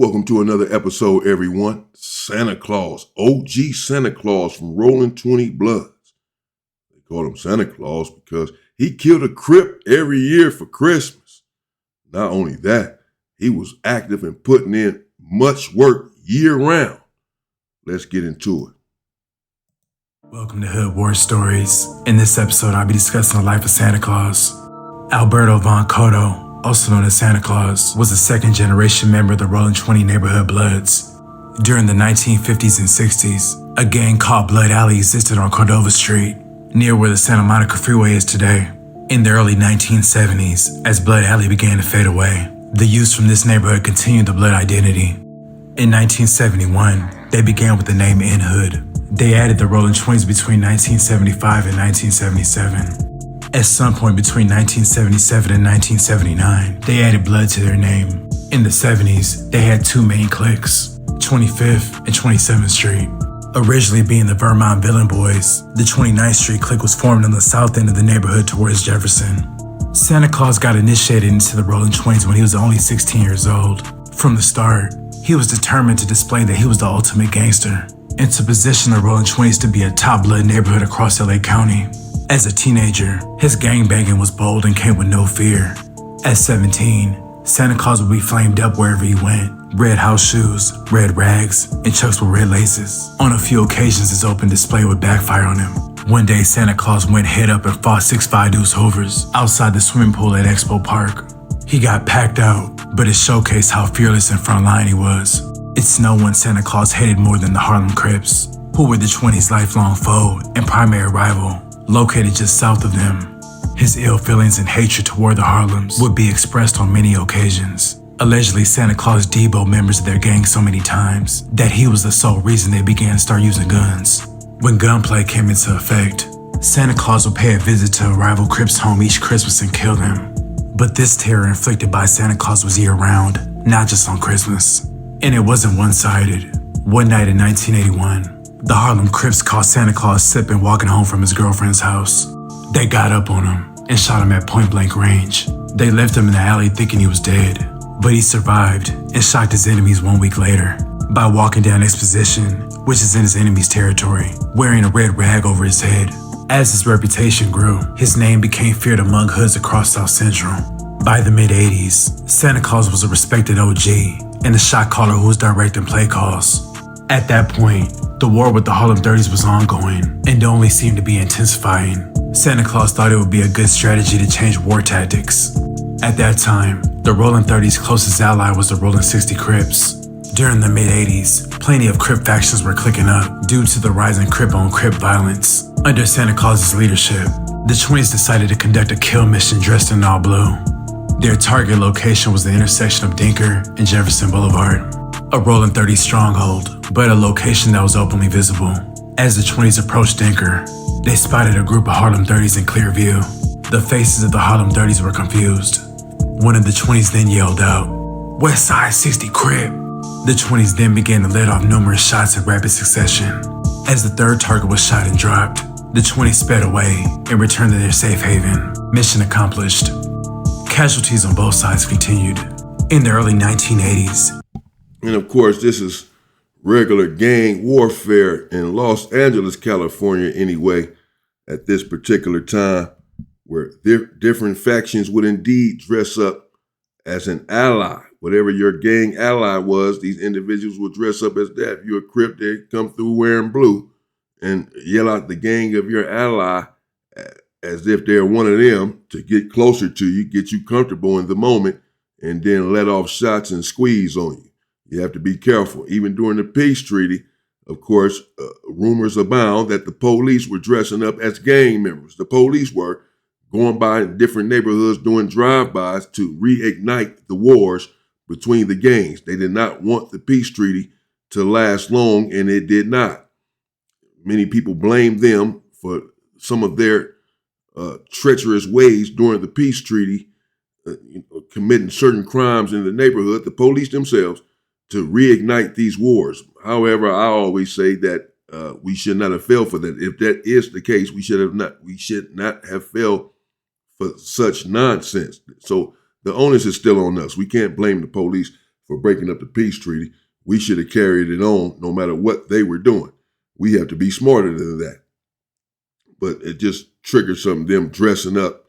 Welcome to another episode, everyone. Santa Claus, OG Santa Claus from Rolling 20 Bloods. They call him Santa Claus because he killed a Crip every year for Christmas. Not only that, he was active and putting in much work year round. Let's get into it. Welcome to Hood War Stories. In this episode, I'll be discussing the life of Santa Claus. Alberto Von Cotto, also known as Santa Claus, was a second-generation member of the Rolling 20 neighborhood Bloods. During the 1950s and 60s, a gang called Blood Alley existed on Cordova Street, near where the Santa Monica Freeway is today. In the early 1970s, as Blood Alley began to fade away, the youths from this neighborhood continued the Blood identity. In 1971, they began with the name In Hood. They added the Rolling 20s between 1975 and 1977. At some point between 1977 and 1979, they added Blood to their name. In the 70s, they had two main cliques, 25th and 27th Street. Originally being the Vermont Villain Boys, the 29th Street clique was formed on the south end of the neighborhood towards Jefferson. Santa Claus got initiated into the Rolling 20s when he was only 16 years old. From the start, he was determined to display that he was the ultimate gangster and to position the Rolling 20s to be a top Blood neighborhood across LA County. As a teenager, his gangbanging was bold and came with no fear. At 17, Santa Claus would be flamed up wherever he went. Red house shoes, red rags, and chucks with red laces. On a few occasions, his open display would backfire on him. One day, Santa Claus went head up and fought 6'5" Deuce Hovers outside the swimming pool at Expo Park. He got packed out, but it showcased how fearless and frontline he was. It's no one Santa Claus hated more than the Harlem Crips, who were the 20s' lifelong foe and primary rival. Located just south of them, his ill feelings and hatred toward the Harlems would be expressed on many occasions. Allegedly, Santa Claus deboed members of their gang so many times that he was the sole reason they began to start using guns. When gunplay came into effect, Santa Claus would pay a visit to a rival Crip's home each Christmas and kill them. But this terror inflicted by Santa Claus was year-round, not just on Christmas. And it wasn't one-sided. One night in 1981, the Harlem Crips caught Santa Claus sipping walking home from his girlfriend's house. They got up on him and shot him at point-blank range. They left him in the alley thinking he was dead, but he survived and shocked his enemies 1 week later by walking down Exposition, which is in his enemy's territory, wearing a red rag over his head. As his reputation grew, his name became feared among hoods across South Central. By the mid-80s, Santa Claus was a respected OG and a shot caller who was directing play calls. At that point, the war with the Harlem 30s was ongoing and only seemed to be intensifying. Santa Claus thought it would be a good strategy to change war tactics. At that time, the Rolling 30s' closest ally was the Rolling 60 Crips. During the mid-80s, plenty of Crip factions were clicking up due to the rising Crip-on-Crip violence. Under Santa Claus's leadership, the 20s decided to conduct a kill mission dressed in all blue. Their target location was the intersection of Dinker and Jefferson Boulevard, a Rolling 30s stronghold, but a location that was openly visible. As the 20s approached Dinker, they spotted a group of Harlem 30s in clear view. The faces of the Harlem 30s were confused. One of the 20s then yelled out, "West Side 60 Crip." The 20s then began to let off numerous shots in rapid succession. As the third target was shot and dropped, the 20s sped away and returned to their safe haven. Mission accomplished. Casualties on both sides continued. In the early 1980s, And of course, this is regular gang warfare in Los Angeles, California anyway, at this particular time, where different factions would indeed dress up as an ally. Whatever your gang ally was, these individuals would dress up as that. If you're a Crip, they come through wearing blue and yell out the gang of your ally as if they're one of them to get closer to you, get you comfortable in the moment, and then let off shots and squeeze on you. You have to be careful. Even during the peace treaty, of course, rumors abound that the police were dressing up as gang members. The police were going by different neighborhoods doing drive-bys to reignite the wars between the gangs. They did not want the peace treaty to last long, and it did not. Many people blame them for some of their treacherous ways during the peace treaty, committing certain crimes in the neighborhood, the police themselves, to reignite these wars. However, I always say that we should not have fell for that. If that is the case, we should not have fell for such nonsense. So the onus is still on us. We can't blame the police for breaking up the peace treaty. We should have carried it on no matter what they were doing. We have to be smarter than that. But it just triggered some of them dressing up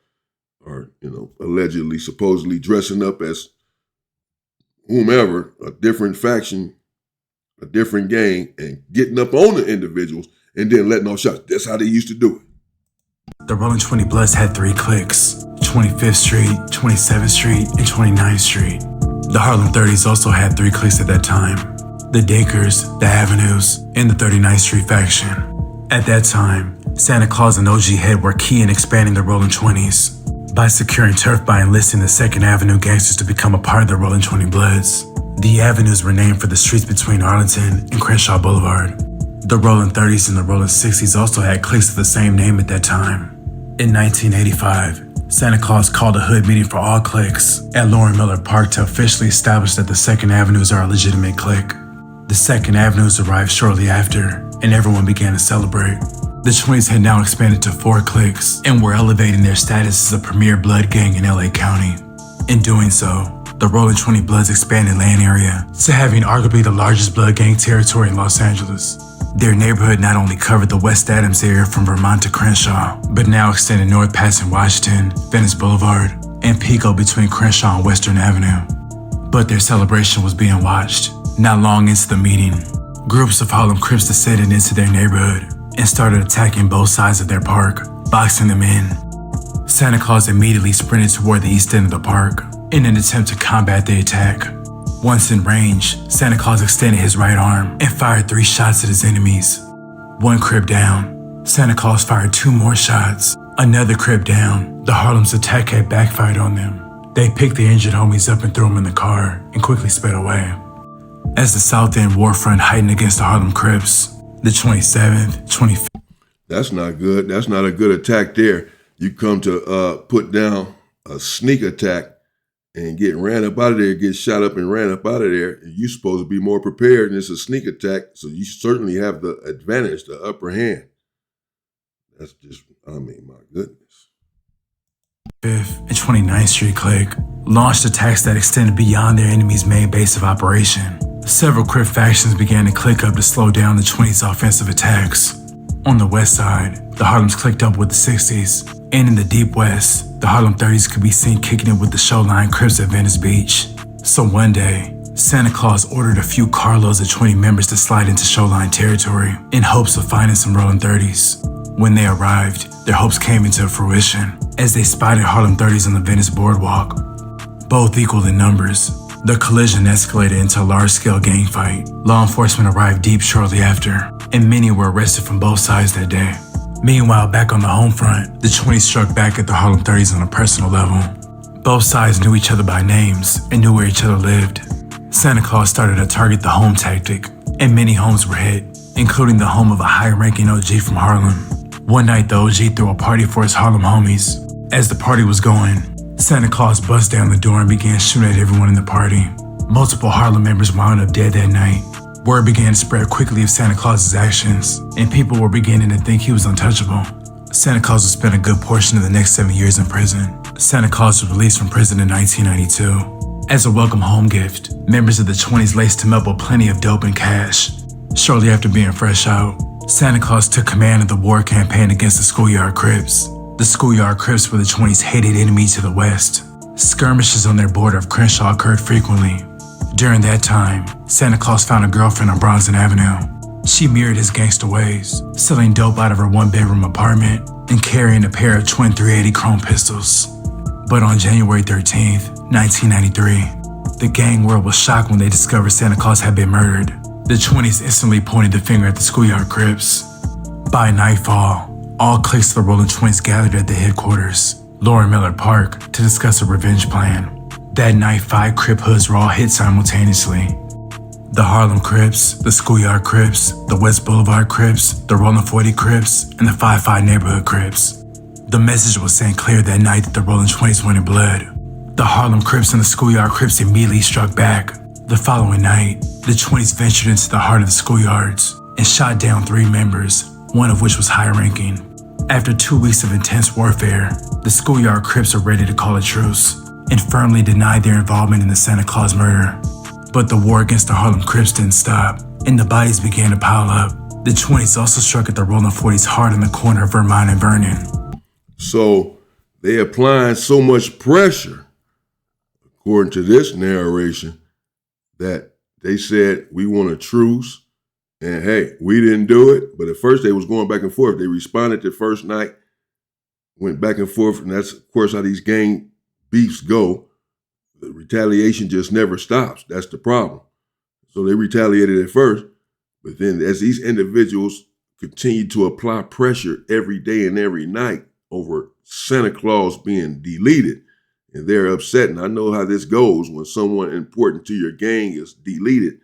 or, allegedly, supposedly dressing up as whomever, a different faction, a different gang, and getting up on the individuals and then letting off shots. That's how they used to do it. The Rolling 20 Bloods had 3 cliques, 25th Street, 27th Street, and 29th Street. The Harlem 30s also had 3 cliques at that time: the Dacres, the Avenues, and the 39th Street faction. At that time, Santa Claus and OG Head were key in expanding the Rolling 20s by securing turf by enlisting the 2nd Avenue gangsters to become a part of the Rolling 20 Bloods. The avenues were named for the streets between Arlington and Crenshaw Boulevard. The Rolling 30s and the Rolling 60s also had cliques of the same name at that time. In 1985, Santa Claus called a hood meeting for all cliques at Lauren Miller Park to officially establish that the 2nd Avenues are a legitimate clique. The 2nd Avenues arrived shortly after, and everyone began to celebrate. The 20s had now expanded to 4 cliques and were elevating their status as a premier blood gang in LA County. In doing so, the Rolling 20 Bloods expanded land area to having arguably the largest blood gang territory in Los Angeles. Their neighborhood not only covered the West Adams area from Vermont to Crenshaw, but now extended north passing Washington, Venice Boulevard, and Pico between Crenshaw and Western Avenue. But their celebration was being watched. Not long into the meeting, groups of Harlem Crips descended into their neighborhood and started attacking both sides of their park, boxing them in. Santa Claus immediately sprinted toward the east end of the park in an attempt to combat the attack. Once in range, Santa Claus extended his right arm and fired 3 shots at his enemies. 1 Crip down, Santa Claus fired 2 more shots. Another Crip down, the Harlem's attack had backfired on them. They picked the injured homies up and threw them in the car and quickly sped away. As the South End war front heightened against the Harlem Crips, the 27th, 25th. That's not good. That's not a good attack there. You come to put down a sneak attack and get ran up out of there, get shot up and ran up out of there. You're supposed to be more prepared, and it's a sneak attack, so you certainly have the advantage, the upper hand. That's just, my goodness. 5th and 29th Street clique launched attacks that extended beyond their enemy's main base of operation. Several Crip factions began to click up to slow down the 20s' offensive attacks. On the west side, the Harlems clicked up with the 60s, and in the deep west, the Harlem 30s could be seen kicking it with the Showline Crips at Venice Beach. So one day, Santa Claus ordered a few carloads of 20 members to slide into Showline territory in hopes of finding some Rolling 30s. When they arrived, their hopes came into fruition as they spotted Harlem 30s on the Venice boardwalk. Both equal in numbers, the collision escalated into a large-scale gang fight. Law enforcement arrived deep shortly after, and many were arrested from both sides that day. Meanwhile, back on the home front, the 20s struck back at the Harlem 30s on a personal level. Both sides knew each other by names and knew where each other lived. Santa Claus started to target the home tactic, and many homes were hit, including the home of a high-ranking OG from Harlem. One night, the OG threw a party for his Harlem homies. As the party was going, Santa Claus bust down the door and began shooting at everyone in the party. Multiple Harlem members wound up dead that night. Word began to spread quickly of Santa Claus's actions, and people were beginning to think he was untouchable. Santa Claus would spend a good portion of the next 7 years in prison. Santa Claus was released from prison in 1992. As a welcome home gift, members of the 20s laced him up with plenty of dope and cash. Shortly after being fresh out, Santa Claus took command of the war campaign against the Schoolyard Crips. The Schoolyard Crips were the 20s' hated enemy to the west. Skirmishes on their border of Crenshaw occurred frequently. During that time, Santa Claus found a girlfriend on Bronson Avenue. She mirrored his gangster ways, selling dope out of her 1-bedroom apartment and carrying a pair of twin .380 chrome pistols. But on January 13th, 1993, the gang world was shocked when they discovered Santa Claus had been murdered. The 20s instantly pointed the finger at the Schoolyard Crips. By nightfall, all cliques of the Rolling 20s gathered at the headquarters, Lauren Miller Park, to discuss a revenge plan. That night, 5 Crip hoods were all hit simultaneously. The Harlem Crips, the Schoolyard Crips, the West Boulevard Crips, the Rolling 40 Crips, and the 5-5 Neighborhood Crips. The message was sent clear that night that the Rolling 20s went in blood. The Harlem Crips and the Schoolyard Crips immediately struck back. The following night, the 20s ventured into the heart of the schoolyards and shot down 3 members, one of which was high-ranking. After 2 weeks of intense warfare, the Schoolyard Crips were ready to call a truce and firmly denied their involvement in the Santa Claus murder. But the war against the Harlem Crips didn't stop, and the bodies began to pile up. The 20s also struck at the rolling 40s hard in the corner of Vermont and Vernon. So they applying so much pressure, according to this narration, that they said, we want a truce. And hey, we didn't do it. But at first they was going back and forth. They responded the first night, went back and forth. And that's, of course, how these gang beefs go. The retaliation just never stops. That's the problem. So they retaliated at first. But then as these individuals continue to apply pressure every day and every night over Santa Claus being deleted, and they're upset. And I know how this goes when someone important to your gang is deleted.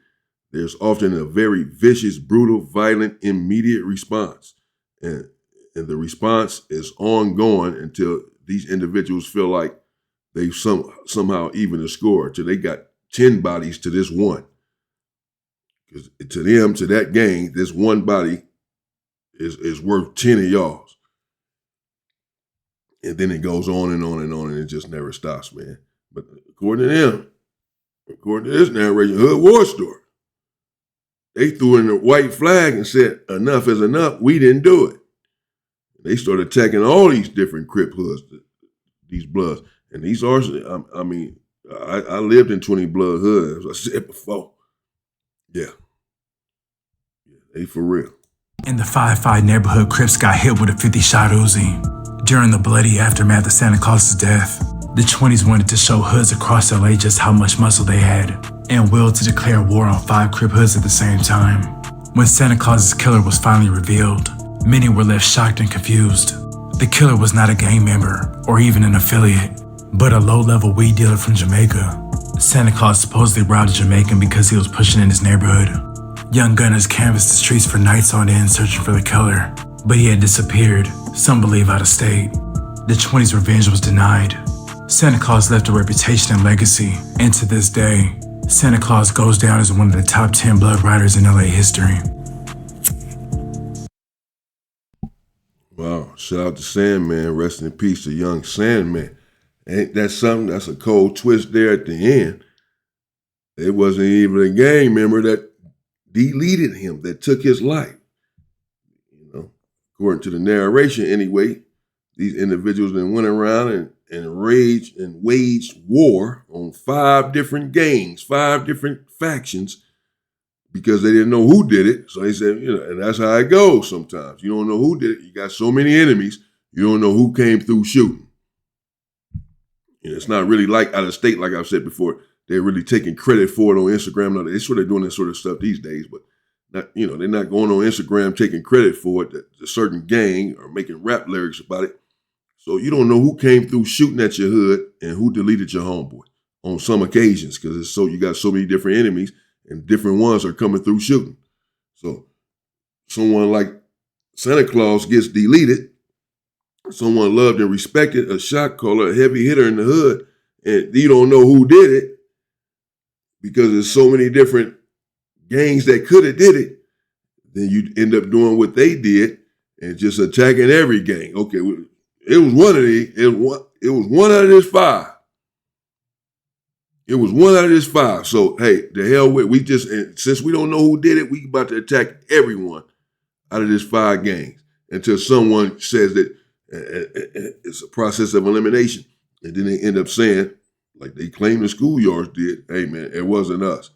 There's often a very vicious, brutal, violent, immediate response. And the response is ongoing until these individuals feel like they've somehow even a score, till they got 10 bodies to this one. Because to them, to that gang, this one body is worth 10 of y'all's. And then it goes on and on and on, and it just never stops, man. But according to them, according to this narration, hood war story, they threw in the white flag and said, enough is enough. We didn't do it. They started attacking all these different Crip hoods, these bloods. And these are, I lived in 20 blood hoods, as I said before. Yeah, they for real. In the 5-5 neighborhood, Crips got hit with a 50-shot Uzi. During the bloody aftermath of Santa Claus's death, the 20s wanted to show hoods across LA just how much muscle they had, and willed to declare war on 5 Crip hoods at the same time. When Santa Claus's killer was finally revealed, many were left shocked and confused. The killer was not a gang member or even an affiliate, but a low-level weed dealer from Jamaica. Santa Claus supposedly robbed a Jamaican because he was pushing in his neighborhood. Young gunners canvassed the streets for nights on end searching for the killer, but he had disappeared, some believe out of state. The 20s' revenge was denied. Santa Claus left a reputation and legacy, and to this day, Santa Claus goes down as one of the top 10 blood riders in LA history. Wow, shout out to Sandman, rest in peace to young Sandman. Ain't that something? That's a cold twist there at the end. It wasn't even a gang member that deleted him, that took his life. You know, according to the narration anyway, these individuals then went around and raged and waged war on 5 different gangs, 5 different factions, because they didn't know who did it. So they said, and that's how it goes sometimes. You don't know who did it. You got so many enemies, you don't know who came through shooting. It's not really like out of state, like I've said before. They're really taking credit for it on Instagram. Now, that's what they're doing, that sort of stuff these days. But not, they're not going on Instagram taking credit for it. That a certain gang are making rap lyrics about it. So you don't know who came through shooting at your hood and who deleted your homeboy on some occasions, because you got so many different enemies and different ones are coming through shooting. So someone like Santa Claus gets deleted. Someone loved and respected, a shot caller, a heavy hitter in the hood, and you don't know who did it because there's so many different gangs that could have did it. Then you end up doing what they did and just attacking every gang. Okay, it was one of these. It was one out of this 5. It was one out of this 5. So hey, the hell with since we don't know who did it, we about to attack everyone out of this 5 gangs until someone says that. It's a process of elimination. And then they end up saying, like they claim the schoolyards did, hey man, it wasn't us.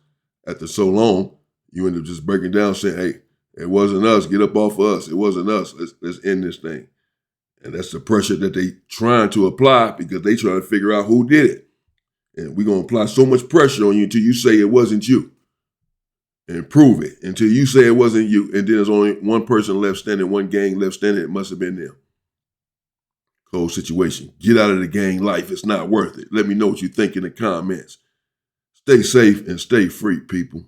After so long, you end up just breaking down saying, hey, it wasn't us. Get up off of us. It wasn't us. Let's end this thing. And that's the pressure that they trying to apply because they trying to figure out who did it. And we're going to apply so much pressure on you until you say it wasn't you. And prove it. Until you say it wasn't you. And then there's only one person left standing, one gang left standing. It must have been them. Cold situation. Get out of the gang life. It's not worth it. Let me know what you think in the comments. Stay safe and stay free, people.